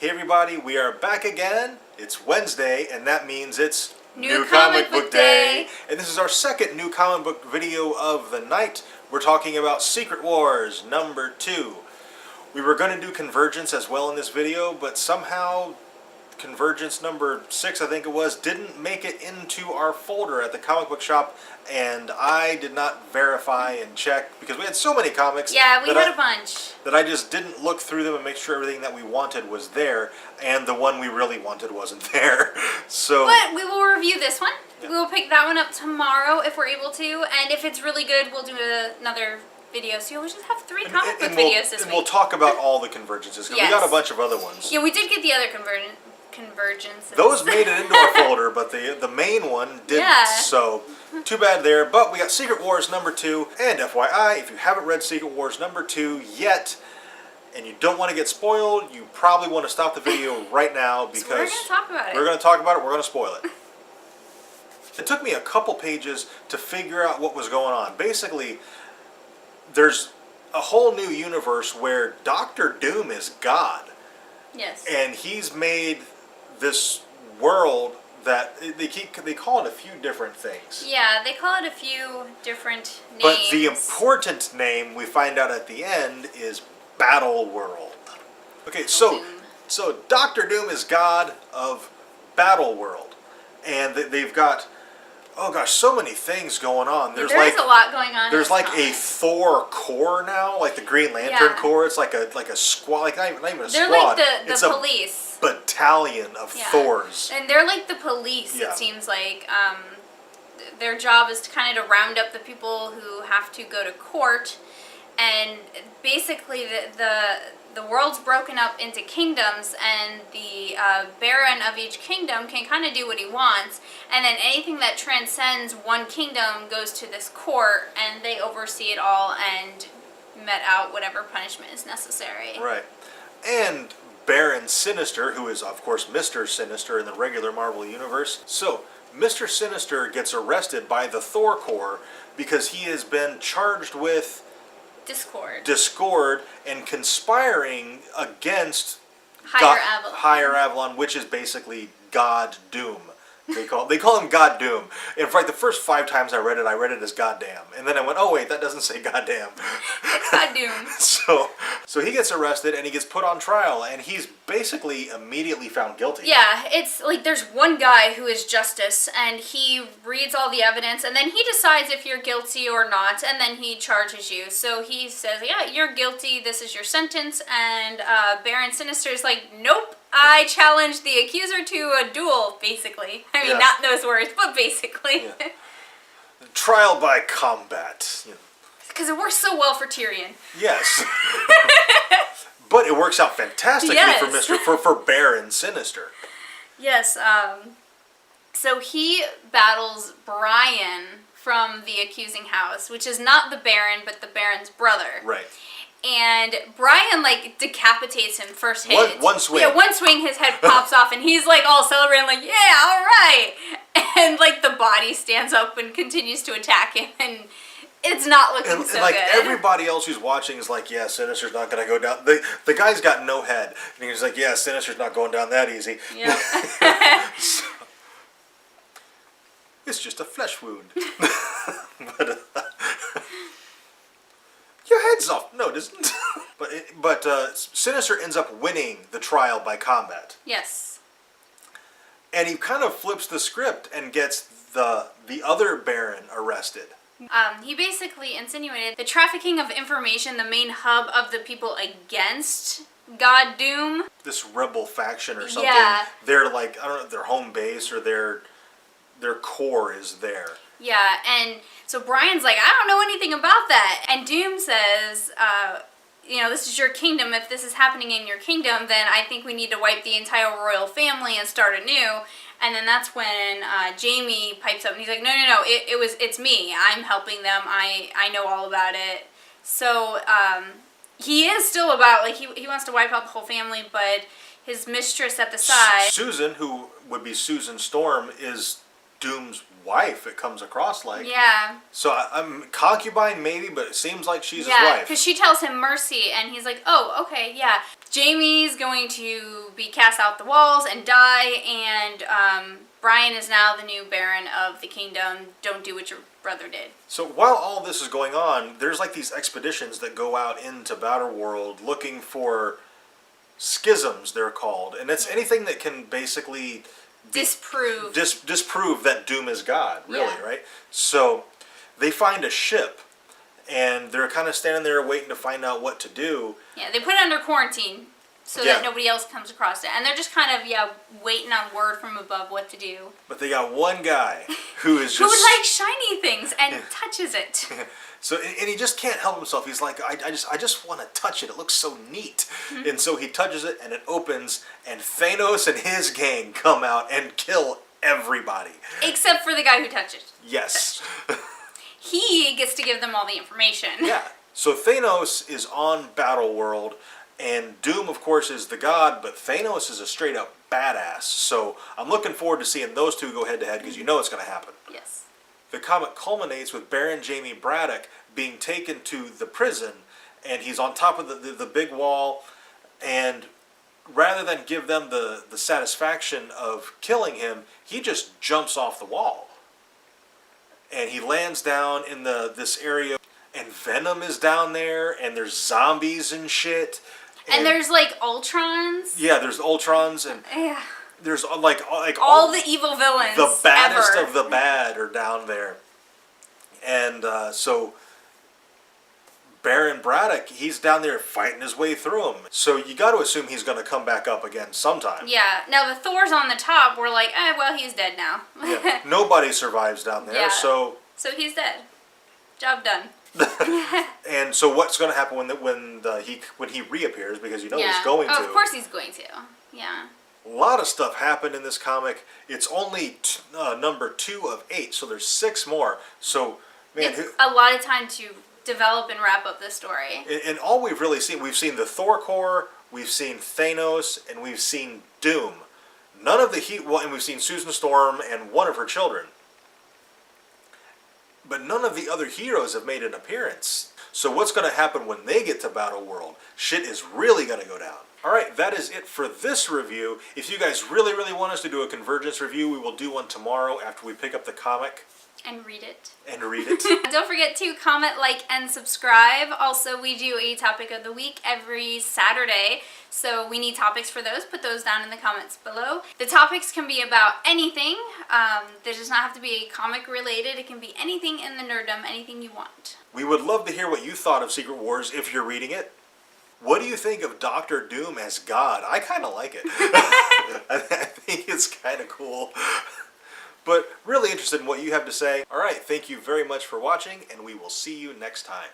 Hey everybody, we are back again. It's Wednesday, and that means it's New Comic Book Day. And this is our second new comic book video of the night. We're talking about Secret Wars number 2. We were going to do Convergence as well in this video, but somehow Convergence number 6, I think it was, didn't make it into our folder at the comic book shop, and I did not verify and check because we had so many comics. Yeah, we had a bunch. That I just didn't look through them and make sure everything that we wanted was there, and the one we really wanted wasn't there. So, but we will review this one. Yeah. We will pick that one up tomorrow if we're able to, and if it's really good, we'll do another video. So we'll just have 3 comic book videos this week. And we'll talk about all the convergences, because we got a bunch of other ones. Yeah, we did get the other convergences. Those made it into our folder, but the main one didn't. Yeah. So, too bad there. But we got Secret Wars number 2. And FYI, if you haven't read Secret Wars number 2 yet, and you don't want to get spoiled, you probably want to stop the video right now, because we're going to talk about it. We're going to talk about it. We're going to spoil it. It took me a couple pages to figure out what was going on. Basically, there's a whole new universe where Dr. Doom is God. Yes. And he's made this world that they call it a few different things. Yeah, they call it a few different names. But the important name we find out at the end is Battleworld. Okay, so Dr. Doom is god of Battleworld, and they've got, oh gosh, so many things going on. There's a lot going on. There's like a Thor Corps now, like the Green Lantern Corps. It's like a squad, like not even a squad. They're like the police. Battalion of Thors. And they're like the police, it seems like. Their job is to kind of round up the people who have to go to court. And basically the world's broken up into kingdoms, and the baron of each kingdom can kind of do what he wants, and then anything that transcends one kingdom goes to this court, and they oversee it all and met out whatever punishment is necessary. Right. And Baron Sinister, who is of course Mr. Sinister in the regular Marvel Universe. So, Mr. Sinister gets arrested by the Thor Corps because he has been charged with discord and conspiring against Higher Avalon, which is basically God Doom. They call him GodDoom. In fact, the first 5 times I read it as goddamn. And then I went, oh wait, that doesn't say goddamn. GodDoom. So he gets arrested and he gets put on trial, and he's basically immediately found guilty. Yeah, it's like there's one guy who is justice, and he reads all the evidence, and then he decides if you're guilty or not, and then he charges you. So he says, yeah, you're guilty, this is your sentence, and Baron Sinister is like, nope. I challenge the accuser to a duel, basically. I mean, not in those words, but basically. Yeah. Trial by combat. Because it works so well for Tyrion. Yes. But it works out fantastically for Baron Sinister. Yes. So he battles Brian from the accusing house, which is not the Baron, but the Baron's brother. Right. And Brian, like, decapitates him first hit. One swing. Yeah, one swing, his head pops off, and he's, like, all celebrating, like, yeah, all right. And, like, the body stands up and continues to attack him, and it's not looking so like, good. Everybody else who's watching is like, yeah, Sinister's not going to go down. The guy's got no head. And he's like, yeah, Sinister's not going down that easy. Yeah. It's just a flesh wound. But, your head's off. No, it isn't. But Sinister ends up winning the trial by combat. Yes. And he kind of flips the script and gets the other Baron arrested. He basically insinuated the trafficking of information, the main hub of the people against GodDoom. This rebel faction or something. Yeah. They're like, I don't know, their home base or their core is there. Yeah, and so Brian's like, I don't know anything about that. And Doom says, this is your kingdom. If this is happening in your kingdom, then I think we need to wipe the entire royal family and start anew. And then that's when Jamie pipes up and he's like, no, it's me. I'm helping them. I know all about it. So he is still about, like, he wants to wipe out the whole family, but his mistress at the side. Susan, who would be Susan Storm, is Doom's wife, it comes across like. Yeah. So I'm concubine maybe, but it seems like she's his Yeah, wife. because she tells him mercy, and he's like, oh, okay, yeah. Jamie's going to be cast out the walls and die, and Brian is now the new Baron of the kingdom. Don't do what your brother did. So while all this is going on, there's like these expeditions that go out into Battleworld looking for schisms, they're called. And it's anything that can basically Disprove. disprove that Doom is God, really, Yeah. right? So they find a ship, and they're kind of standing there waiting to find out what to do. Yeah, they put it under quarantine so Yeah. that nobody else comes across it. And they're just kind of, waiting on word from above what to do. But they got one guy who is just... Who would like shiny things and touches it. So, and he just can't help himself. He's like, I just want to touch it. It looks so neat. Mm-hmm. And so he touches it, and it opens, and Thanos and his gang come out and kill everybody. Except for the guy who touched it. Yes. He gets to give them all the information. Yeah. So Thanos is on Battleworld, and Doom, of course, is the god, but Thanos is a straight-up badass. So I'm looking forward to seeing those two go head-to-head, because you know it's going to happen. Yes. The comic culminates with Baron Jamie Braddock being taken to the prison, and he's on top of the big wall, and rather than give them the satisfaction of killing him, he just jumps off the wall. And he lands down in this area, and Venom is down there, and there's zombies and shit. And there's like Ultrons. Yeah, there's Ultrons, and Yeah. there's like All the evil villains. the baddest ever. of the bad are down there. And so Baron Braddock, he's down there fighting his way through them. So you got to assume he's going to come back up again sometime. Yeah. Now the Thors on the top were like, well, he's dead now. Yeah. Nobody survives down there, Yeah. so... So he's dead. Job done. And so what's going to happen when he reappears, because you know he's going to. Of course he's going to. Yeah. A lot of stuff happened in this comic. It's only number 2 of 8, so there's 6 more. So, man, It's a lot of time to develop and wrap up this story. and all we've really seen, we've seen the Thor Corps, we've seen Thanos, and we've seen Doom. None of the and we've seen Susan Storm and one of her children. But none of the other heroes have made an appearance. So what's going to happen when they get to Battleworld? Shit is really going to go down. Alright, that is it for this review. If you guys really, really want us to do a Convergence review, we will do one tomorrow after we pick up the comic. And read it. And read it. Don't forget to comment, like, and subscribe. Also, we do a topic of the week every Saturday, so we need topics for those. Put those down in the comments below. The topics can be about anything. There does not have to be comic related. It can be anything in the nerddom, anything you want. We would love to hear what you thought of Secret Wars if you're reading it. What do you think of Dr. Doom as God? I kind of like it. I think it's kind of cool. But really interested in what you have to say. Alright, thank you very much for watching, and we will see you next time.